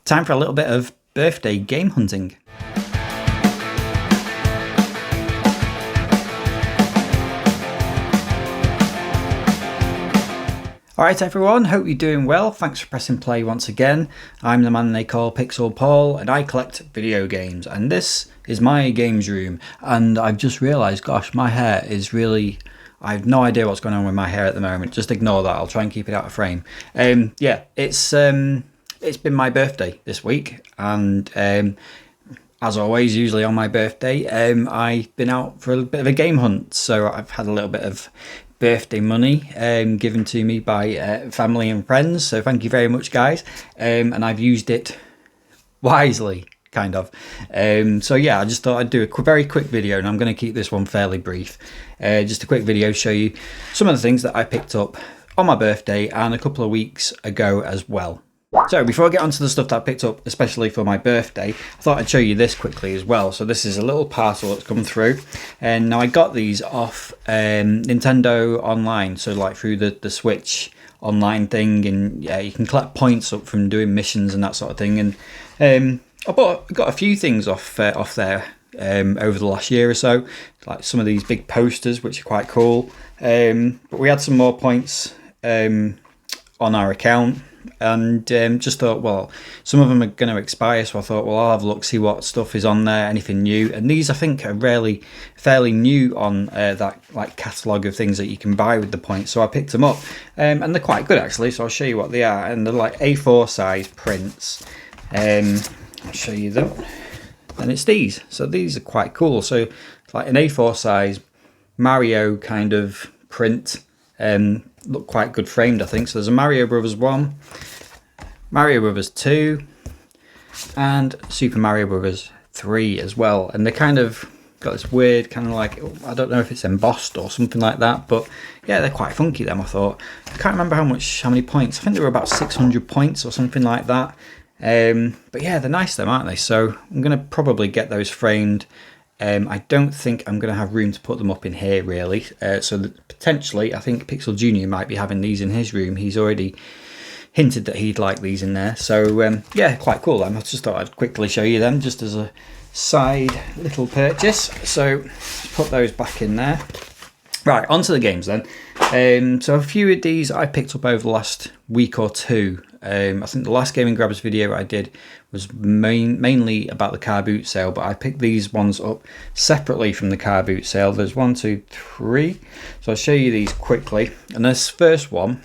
time for a little bit of birthday game hunting. Alright everyone, hope you're doing well. Thanks for pressing play once again. I'm the man they call Pixel Paul and I collect video games, and this is my games room. And I've just realised, gosh, my hair is really... I have no idea what's going on with my hair at the moment. Just ignore that, I'll try and keep it out of frame. Yeah, it's been my birthday this week, and as always, usually on my birthday, I've been out for a bit of a game hunt. So I've had a little bit of birthday money given to me by family and friends, so thank you very much, guys, and I've used it wisely, kind of. So yeah, I just thought I'd do a very quick video, and I'm going to keep this one fairly brief. Just a quick video, show you some of the things that I picked up on my birthday and a couple of weeks ago as well. So before I get onto the stuff that I picked up, especially for my birthday, I thought I'd show you this quickly as well. So this is a little parcel that's come through, and now I got these off Nintendo Online, so like through the Switch online thing, and yeah, you can collect points up from doing missions and that sort of thing. And I got a few things off there over the last year or so, like some of these big posters, which are quite cool. But we had some more points on our account. And just thought, well, some of them are going to expire, so I thought, well, I'll have a look, see what stuff is on there, anything new. And these, I think, are fairly new on that like catalogue of things that you can buy with the points. So I picked them up, and they're quite good actually. So I'll show you what they are, and they're like A4 size prints. I'll show you them, and it's these. So these are quite cool. So it's like an A4 size Mario kind of print. Look quite good framed, I think. So there's a Mario Brothers 1, Mario Brothers 2, and Super Mario Brothers 3 as well. And they kind of got this weird kind of like, I don't know if it's embossed or something like that, but yeah, they're quite funky, them, I thought. I can't remember how many points. I think they were about 600 points or something like that. But yeah, they're nice, them, aren't they? So I'm going to probably get those framed. I don't think I'm going to have room to put them up in here, really. So that potentially, I think Pixel Jr. might be having these in his room. He's already hinted that he'd like these in there. So, yeah, quite cool. I just thought I'd quickly show you them, just as a side little purchase. So, put those back in there. Right, onto the games then. So a few of these I picked up over the last week or two. I think the last Gaming Grabbers video I did was mainly about the car boot sale, but I picked these ones up separately from the car boot sale. There's 1, 2, 3. So I'll show you these quickly. And this first one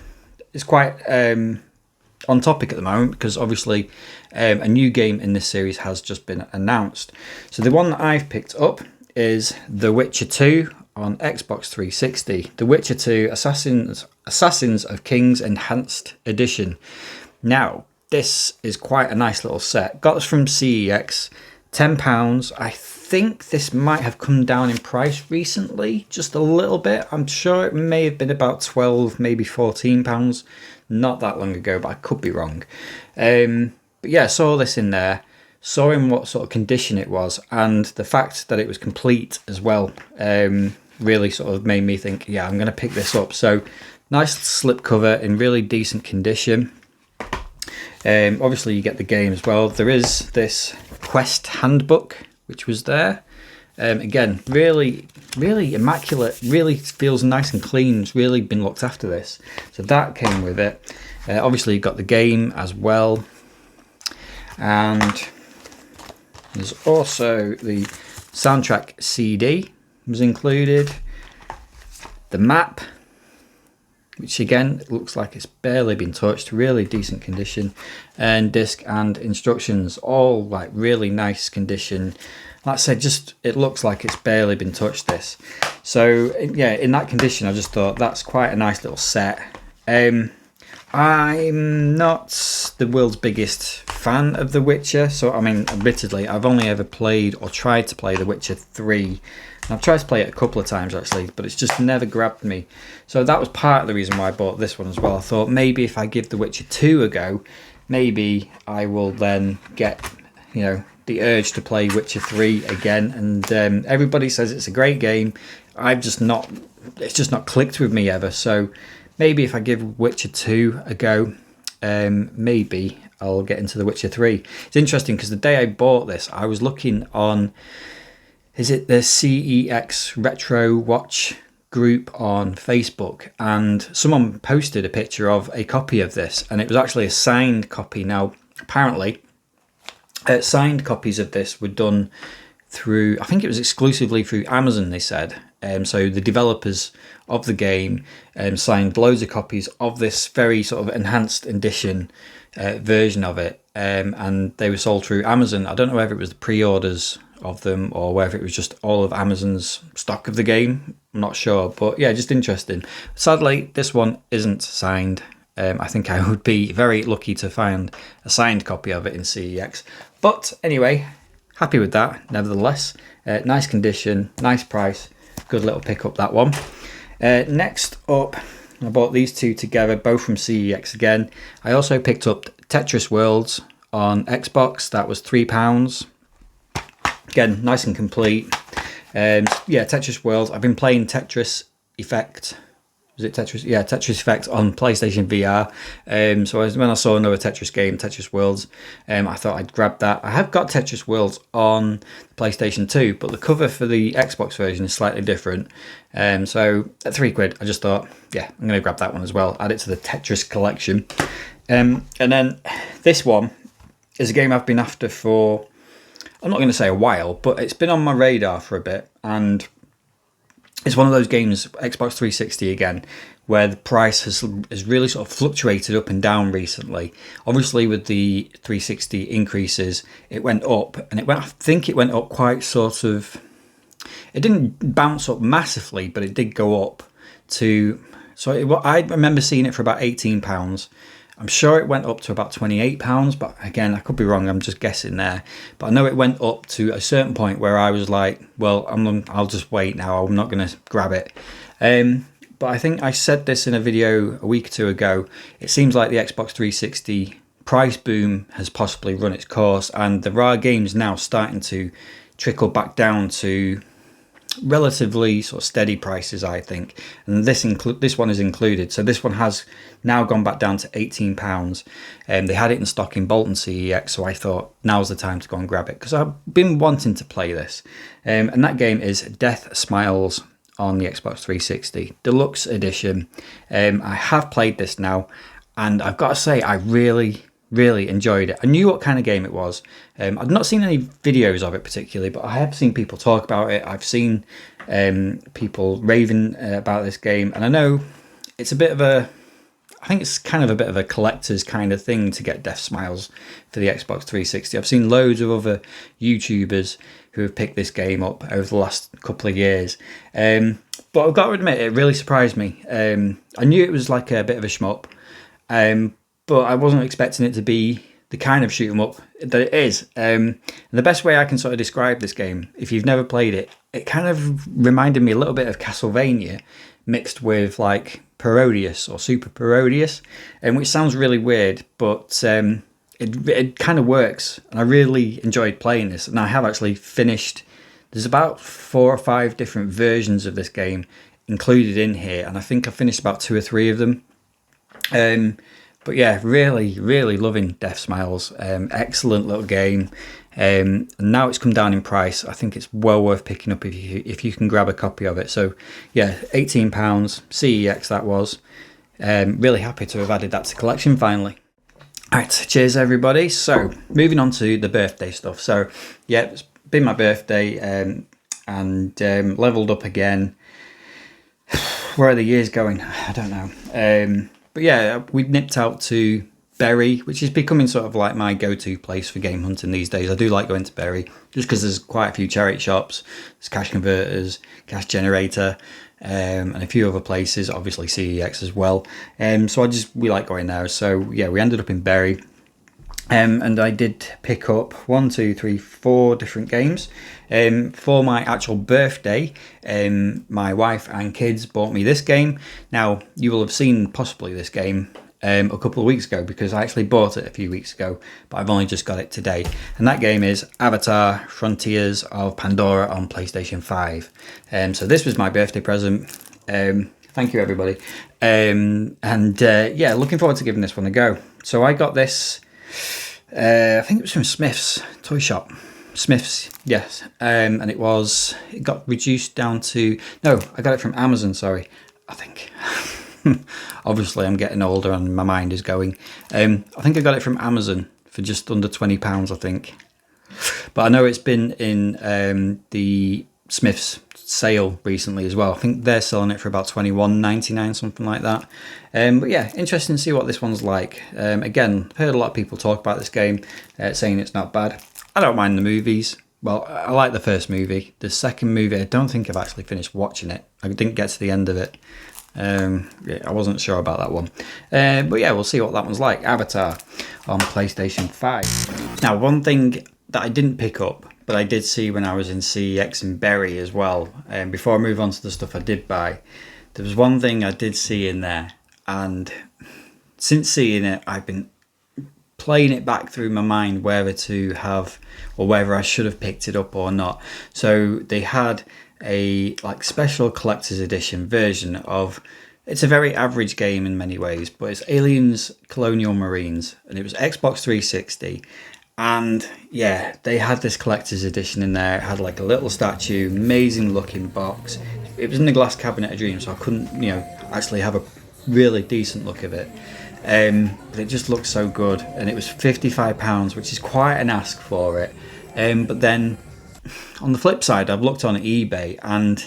is quite on topic at the moment, because obviously a new game in this series has just been announced. So the one that I've picked up is The Witcher 2 on Xbox 360. The Witcher 2 Assassins of Kings Enhanced Edition. Now, this is quite a nice little set. Got this from CEX, £10. I think this might have come down in price recently, just a little bit. I'm sure it may have been about £12, maybe £14, not that long ago, but I could be wrong. But yeah, saw this in there, saw in what sort of condition it was, and the fact that it was complete as well really sort of made me think, yeah, I'm going to pick this up. So nice slipcover in really decent condition. Obviously you get the game as well. There is this quest handbook which was there. Again, really immaculate, really feels nice and clean. It's really been looked after, this. So that came with it. Obviously you got the game as well, and there's also the soundtrack CD was included, the map, which again looks like it's barely been touched, really decent condition, and disc and instructions, all like really nice condition. Like I said, just it looks like it's barely been touched, this. So yeah, in that condition, I just thought that's quite a nice little set. I'm not the world's biggest fan of The Witcher, so I mean, admittedly, I've only ever played or tried to play The Witcher 3. I've tried to play it a couple of times actually, but it's just never grabbed me. So that was part of the reason why I bought this one as well. I thought maybe if I give The Witcher 2 a go, maybe I will then get, you know, the urge to play Witcher 3 again. And everybody says it's a great game. It's just not clicked with me ever. So maybe if I give Witcher 2 a go, maybe I'll get into The Witcher 3. It's interesting because the day I bought this, I was looking on, is it the CEX Retro Watch group on Facebook, and someone posted a picture of a copy of this, and it was actually a signed copy. Now, apparently, signed copies of this were done through, I think it was exclusively through Amazon, they said. So the developers of the game signed loads of copies of this very sort of enhanced edition version of it, and they were sold through Amazon. I don't know whether it was the pre-orders of them or whether it was just all of Amazon's stock of the game. I'm not sure, but yeah, just interesting. Sadly, this one isn't signed. I think I would be very lucky to find a signed copy of it in CEX. But anyway, happy with that nevertheless. Nice condition, nice price, good little pickup, that one. Next up, I bought these two together, both from CEX again. I also picked up Tetris Worlds on Xbox. That was £3. Again, nice and complete. Yeah, Tetris Worlds. I've been playing Tetris Effect. Was it Tetris? Yeah, Tetris Effect on PlayStation VR. So when I saw another Tetris game, Tetris Worlds, I thought I'd grab that. I have got Tetris Worlds on PlayStation 2, but the cover for the Xbox version is slightly different. So at £3, I just thought, yeah, I'm going to grab that one as well. Add it to the Tetris collection. And then this one is a game I've been after for, I'm not going to say a while, but it's been on my radar for a bit, and it's one of those games, Xbox 360 again, where the price has really sort of fluctuated up and down recently. Obviously, with the 360 increases, it went up, and I think it went up quite sort of, it didn't bounce up massively, but it did go up to, I remember seeing it for about £18. I'm sure it went up to about £28, but again, I could be wrong. I'm just guessing there. But I know it went up to a certain point where I was like, well, I'll just wait now. I'm not going to grab it. But I think I said this in a video a week or two ago. It seems like the Xbox 360 price boom has possibly run its course, and there are games now starting to trickle back down to relatively sort of steady prices, I think, and this one is included. So this one has now gone back down to £18, and they had it in stock in Bolton CEX, so I thought now's the time to go and grab it because I've been wanting to play this. And that game is Deathsmiles on the Xbox 360 Deluxe Edition. I have played this now, and I've got to say I really enjoyed it. I knew what kind of game it was. I've not seen any videos of it particularly, but I have seen people talk about it. I've seen people raving about this game, and I know it's I think it's kind of a bit of a collector's kind of thing to get Deathsmiles for the Xbox 360. I've seen loads of other YouTubers who have picked this game up over the last couple of years. But I've got to admit, it really surprised me. I knew it was like a bit of a shmup, but I wasn't expecting it to be the kind of shoot 'em up that it is. And the best way I can sort of describe this game, if you've never played it, it kind of reminded me a little bit of Castlevania mixed with like Parodius or Super Parodius, which sounds really weird, but it kind of works. And I really enjoyed playing this, and I have actually finished. There's about 4 or 5 different versions of this game included in here, and I think I finished about 2 or 3 of them. But yeah, really loving Deathsmiles. Excellent little game. And now it's come down in price. I think it's well worth picking up if you can grab a copy of it. So yeah, £18 CEX that was. Really happy to have added that to collection finally. Alright, cheers everybody. So moving on to the birthday stuff. So yeah, it's been my birthday, and leveled up again. Where are the years going? I don't know. But yeah, we nipped out to Bury, which is becoming sort of like my go-to place for game hunting these days. I do like going to Bury just because there's quite a few charity shops, there's cash converters, cash generator, and a few other places, obviously CEX as well. So we like going there. So yeah, we ended up in Bury. And I did pick up 4 different games. For my actual birthday, my wife and kids bought me this game. Now, you will have seen possibly this game a couple of weeks ago, because I actually bought it a few weeks ago, but I've only just got it today. And that game is Avatar Frontiers of Pandora on PlayStation 5. So this was my birthday present. Thank you, everybody. Yeah, looking forward to giving this one a go. So I got this, I think it was from Smith's Toy Shop. Smith's, yes. And it got reduced down to, no, I got it from Amazon, sorry. I think, obviously I'm getting older and my mind is going. I think I got it from Amazon for just under £20, I think. But I know it's been in the Smith's sale recently as well. I think they're selling it for about $21.99, something like that. But yeah, interesting to see what this one's like. Again, I've heard a lot of people talk about this game, saying it's not bad. I don't mind the movies. Well, I like the first movie. The second movie, I don't think I've actually finished watching it. I didn't get to the end of it. Yeah, I wasn't sure about that one. But yeah, we'll see what that one's like. Avatar on PlayStation 5. Now, one thing that I didn't pick up, but I did see when I was in CEX in Bury as well, before I move on to the stuff I did buy, there was one thing I did see in there, and since seeing it, I've been playing it back through my mind whether to have, or whether I should have picked it up or not. So they had a like special collector's edition version of, it's a very average game in many ways, but it's Aliens Colonial Marines, and it was Xbox 360. And yeah, they had this collector's edition in there. It had like a little statue, amazing looking box. It was in the glass cabinet of dreams, so I couldn't, actually have a really decent look of it. But it just looked so good, and it was £55, which is quite an ask for it. But then on the flip side, I've looked on eBay, and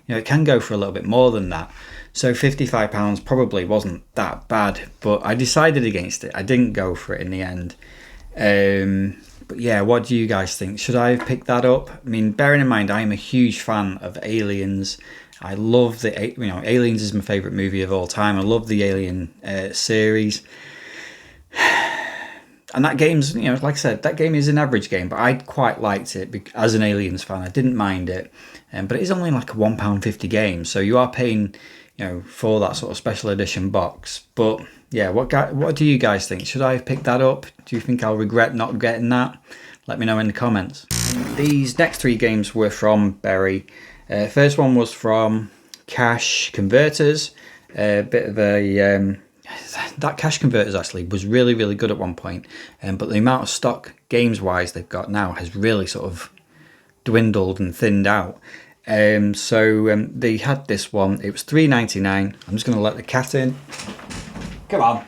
it can go for a little bit more than that. So £55 probably wasn't that bad, but I decided against it. I didn't go for it in the end. But yeah, what do you guys think? Should I have picked that up? I mean, bearing in mind, I'm a huge fan of Aliens. I love Aliens is my favourite movie of all time. I love the Alien series. And that game's, like I said, that game is an average game, but I quite liked it as an Aliens fan. I didn't mind it. But it is only like a £1.50 game, so you are paying, for that sort of special edition box. But yeah, what do you guys think? Should I have picked that up? Do you think I'll regret not getting that? Let me know in the comments. These next three games were from Bury. First one was from Cash Converters. Bit of a that Cash Converters actually was really, really good at one point, but the amount of stock games-wise they've got now has really sort of dwindled and thinned out. So they had this one. It was $3.99. I'm just going to let the cat in. Come on.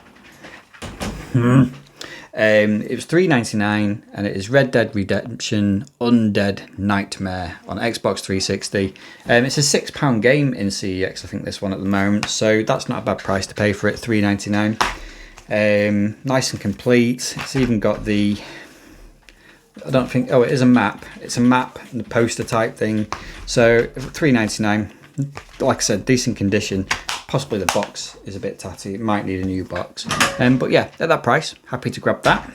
It was $3.99, and it is Red Dead Redemption Undead Nightmare on Xbox 360. It's a £6 game in CEX, I think, this one at the moment, so that's not a bad price to pay for it, $3.99. Nice and complete. It's even got the, I don't think, oh, it is a map. It's a map and a poster type thing. So $3.99, like I said, decent condition. Possibly the box is a bit tatty. It might need a new box. But yeah, at that price, happy to grab that.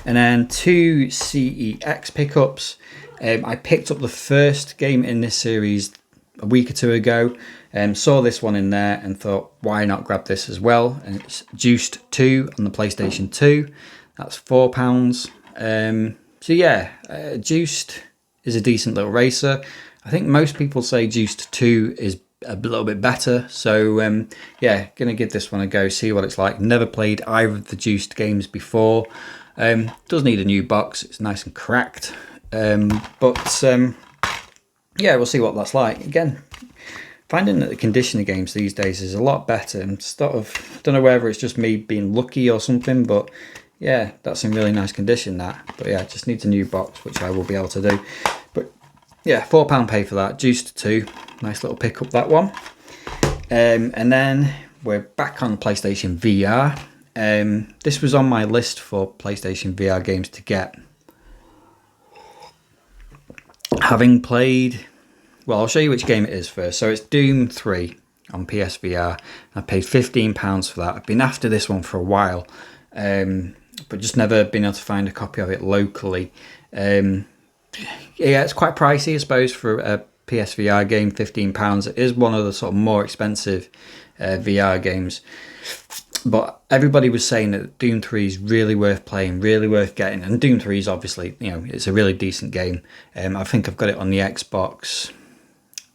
And then two CEX pickups. I picked up the first game in this series a week or two ago. Saw this one in there and thought, why not grab this as well? And it's Juiced 2 on the PlayStation 2. That's £4. So yeah, Juiced is a decent little racer. I think most people say Juiced 2 is a little bit better, so yeah, gonna give this one a go, see what it's like. Never played either of the Juiced games before. Does need a new box, it's nice and cracked, but yeah, we'll see what that's like. Again, finding that the condition of games these days is a lot better, and sort of, don't know whether it's just me being lucky or something, but yeah, that's in really nice condition, that. But yeah, just needs a new box, which I will be able to do. But yeah, £4 pay for that. Juiced 2, nice little pick up, that one. And then we're back on PlayStation VR. This was on my list for PlayStation VR games to get. Having played, well, I'll show you which game it is first. So it's Doom 3 on PSVR. I paid £15 for that. I've been after this one for a while, but just never been able to find a copy of it locally. Yeah, it's quite pricey, I suppose, for a PSVR game, £15. It is one of the sort of more expensive VR games. But everybody was saying that Doom 3 is really worth playing, really worth getting. And Doom 3 is obviously, it's a really decent game. I think I've got it on the Xbox,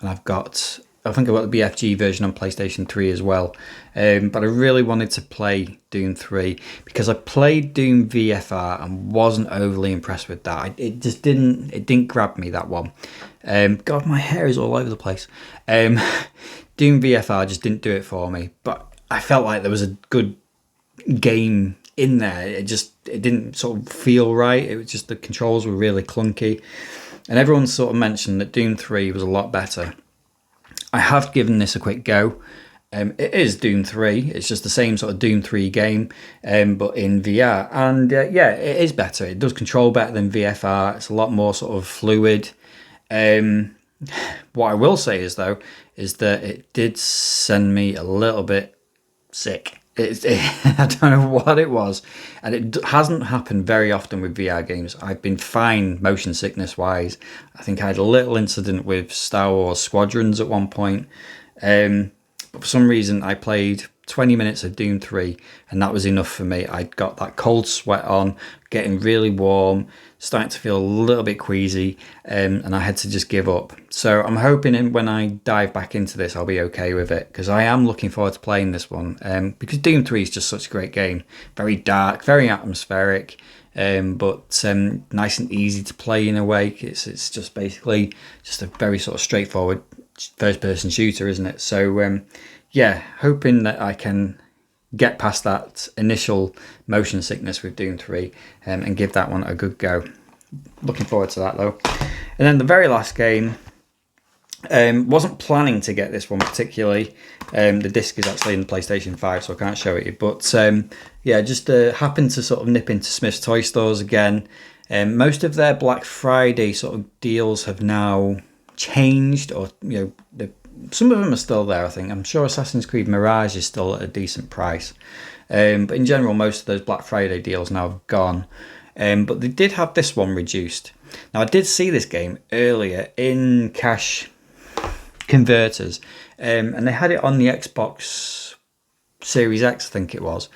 and I've got I think I got the BFG version on PlayStation 3 as well. But I really wanted to play Doom 3 because I played Doom VFR and wasn't overly impressed with that. It just didn't grab me, that one. God, my hair is all over the place. Doom VFR just didn't do it for me. But I felt like there was a good game in there. It didn't sort of feel right. It was just the controls were really clunky. And everyone sort of mentioned that Doom 3 was a lot better. I have given this a quick go. It is Doom 3. It's just the same sort of Doom 3 game, but in VR. And yeah, it is better. It does control better than VFR. It's a lot more sort of fluid. What I will say is, though, is that it did send me a little bit sick. I don't know what it was, and it hasn't happened very often with VR games. I've been fine motion sickness wise. I think I had a little incident with Star Wars Squadrons at one point, but for some reason I played 20 minutes of Doom 3 and that was enough for me. I got that cold sweat on, getting really warm, starting to feel a little bit queasy, and I had to just give up. So I'm hoping when I dive back into this I'll be okay with it, because I am looking forward to playing this one, because Doom 3 is just such a great game. Very dark, very atmospheric, but nice and easy to play in a way. It's just basically just a very sort of straightforward first person shooter, isn't it? So yeah, hoping that I can get past that initial motion sickness with Doom 3 and give that one a good go. Looking forward to that, though. And then the very last game, wasn't planning to get this one particularly. The disc is actually in PlayStation 5, so I can't show it you. But yeah, just happened to sort of nip into Smith's toy stores again. Most of their Black Friday sort of deals have now changed, or some of them are still there, I think. I'm sure Assassin's Creed Mirage is still at a decent price. But in general, most of those Black Friday deals now have gone. But they did have this one reduced. Now, I did see this game earlier in cash converters. And they had it on the Xbox Series X, I think it was.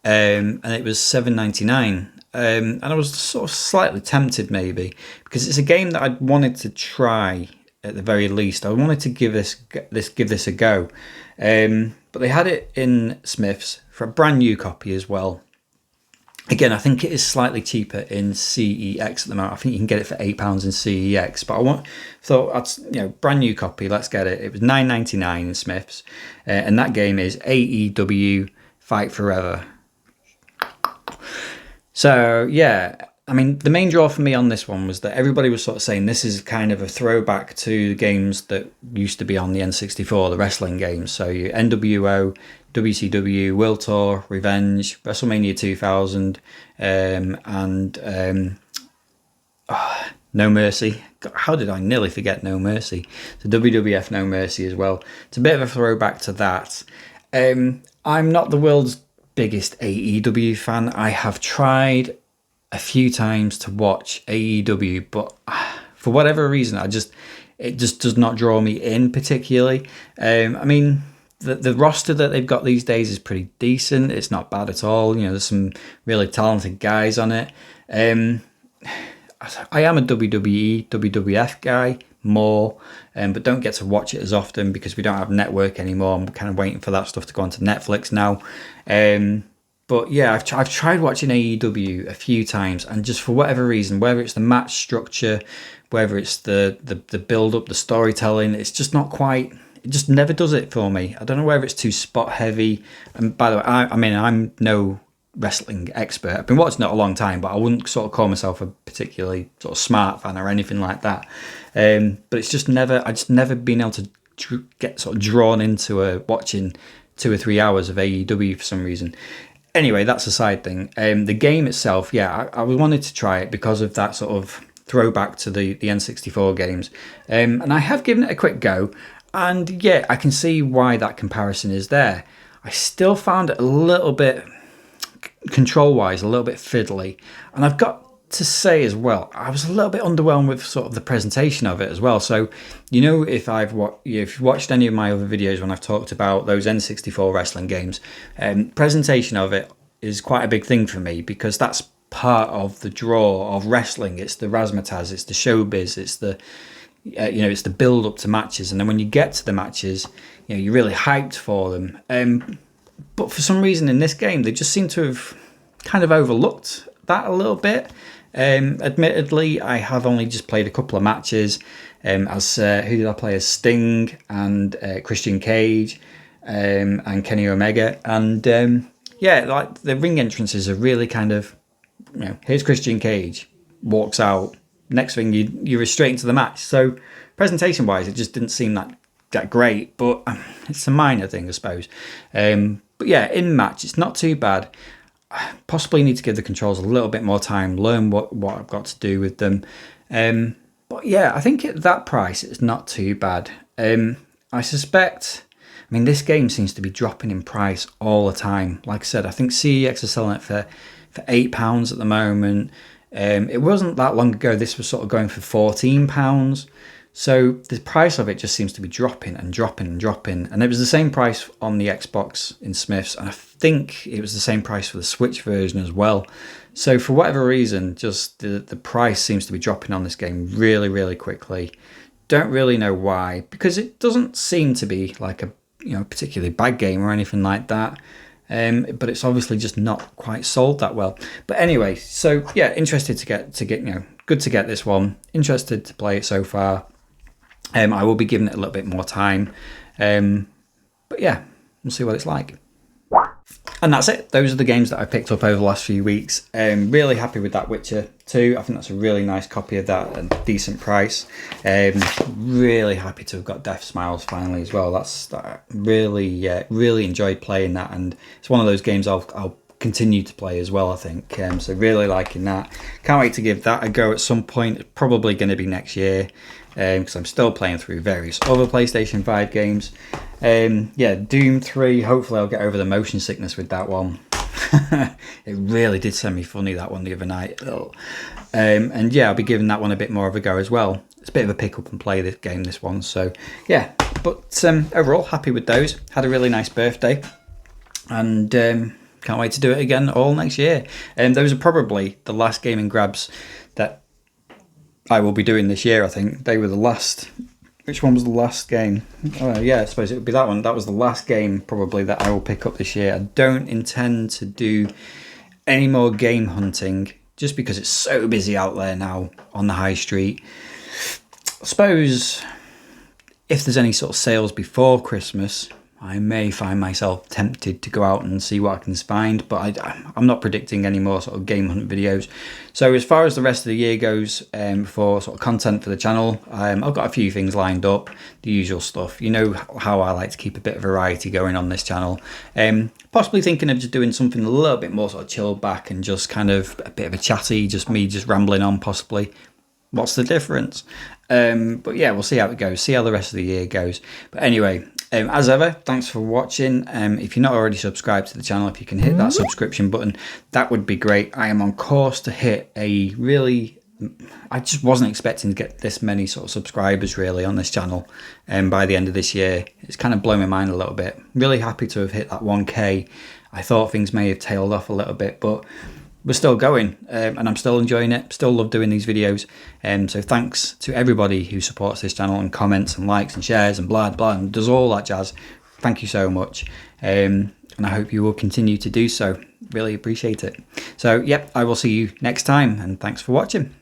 And it was $7.99. And I was sort of slightly tempted, maybe, because it's a game that I wanted to try. At the very least, I wanted to give this a go, but they had it in Smith's for a brand new copy as well. Again, I think it is slightly cheaper in CEX at the moment. I think you can get it for £8 in CEX, but thought that's brand new copy. Let's get it. It was $9.99 in Smith's, and that game is AEW Fight Forever. So yeah. I mean, the main draw for me on this one was that everybody was sort of saying this is kind of a throwback to games that used to be on the N64, the wrestling games. So you NWO, WCW, World Tour, Revenge, WrestleMania 2000, and No Mercy. God, how did I nearly forget No Mercy? So WWF No Mercy as well. It's a bit of a throwback to that. I'm not the world's biggest AEW fan. I have tried a few times to watch AEW, but for whatever reason, it just does not draw me in particularly. I mean, the roster that they've got these days is pretty decent. It's not bad at all. There's some really talented guys on it. I am a WWE, WWF guy more, but don't get to watch it as often because we don't have network anymore. I'm kind of waiting for that stuff to go onto Netflix now. But yeah, I've tried watching AEW a few times, and just for whatever reason, whether it's the match structure, whether it's the build up, the storytelling, it's just not quite. It just never does it for me. I don't know whether it's too spot heavy. And by the way, I mean I'm no wrestling expert. I've been watching it a long time, but I wouldn't sort of call myself a particularly sort of smart fan or anything like that. But it's just never. I just never been able to get sort of drawn into watching 2 or 3 hours of AEW for some reason. Anyway, that's a side thing. The game itself, yeah, I wanted to try it because of that sort of throwback to the N64 games. And I have given it a quick go. And yeah, I can see why that comparison is there. I still found it a little bit, control-wise, a little bit fiddly. And I've got to say as well, I was a little bit underwhelmed with sort of the presentation of it as well. So, if you've watched any of my other videos when I've talked about those N64 wrestling games, presentation of it is quite a big thing for me because that's part of the draw of wrestling. It's the razzmatazz, it's the showbiz, it's the it's the build up to matches, and then when you get to the matches, you're really hyped for them. But for some reason in this game, they just seem to have kind of overlooked that a little bit. Admittedly, I have only just played a couple of matches. As who did I play as? Sting and Christian Cage and Kenny Omega, and like the ring entrances are really kind of, here's Christian Cage, walks out. Next thing you're straight into the match. So presentation wise, it just didn't seem that great, but it's a minor thing, I suppose. But yeah, in match, it's not too bad. Possibly need to give the controls a little bit more time, learn what I've got to do with them. But yeah, I think at that price, it's not too bad. I suspect, this game seems to be dropping in price all the time. Like I said, I think CEX are selling it for £8 at the moment. It wasn't that long ago, this was sort of going for £14. So the price of it just seems to be dropping and dropping and dropping. And it was the same price on the Xbox in Smiths, and I think it was the same price for the Switch version as well. So for whatever reason, just the price seems to be dropping on this game really, really quickly. Don't really know why, because it doesn't seem to be like a particularly bad game or anything like that. But it's obviously just not quite sold that well. But anyway, so yeah, interested to get good to get this one. Interested to play it so far. I will be giving it a little bit more time. But yeah, we'll see what it's like. And that's it. Those are the games that I picked up over the last few weeks. Really happy with that Witcher 2. I think that's a really nice copy of that at a decent price. Really happy to have got Deathsmiles finally as well. That really enjoyed playing that, and it's one of those games I'll continue to play as well, I think. So really liking that. Can't wait to give that a go at some point. It's probably going to be next year, because I'm still playing through various other PlayStation 5 games. Doom 3, hopefully I'll get over the motion sickness with that one. It really did send me funny, that one, the other night. And yeah, I'll be giving that one a bit more of a go as well. It's a bit of a pick up and play this game, this one. So yeah, but overall happy with those. Had a really nice birthday, and can't wait to do it again all next year. Those are probably the last gaming grabs that I will be doing this year. I think they were the last. Which one was the last game? Yeah, I suppose it would be that one. That was the last game probably that I will pick up this year. I don't intend to do any more game hunting, just because it's so busy out there now on the high street. I suppose if there's any sort of sales before Christmas, I may find myself tempted to go out and see what I can find, but I'm not predicting any more sort of game hunt videos. So as far as the rest of the year goes, for sort of content for the channel, I've got a few things lined up, the usual stuff. You know how I like to keep a bit of variety going on this channel. Possibly thinking of just doing something a little bit more sort of chilled back and just kind of a bit of a chatty, just me just rambling on possibly. What's the difference? But yeah, we'll see how it goes, see how the rest of the year goes. But anyway, as ever, thanks for watching. If you're not already subscribed to the channel, if you can hit that subscription button, that would be great. I am on course to hit a really... I just wasn't expecting to get this many sort of subscribers really on this channel by the end of this year. It's kind of blown my mind a little bit. Really happy to have hit that 1K. I thought things may have tailed off a little bit, but we're still going, and I'm still enjoying it. Still love doing these videos. So thanks to everybody who supports this channel and comments and likes and shares and blah blah and does all that jazz. Thank you so much, and I hope you will continue to do so. Really appreciate it. So yep, I will see you next time, and thanks for watching.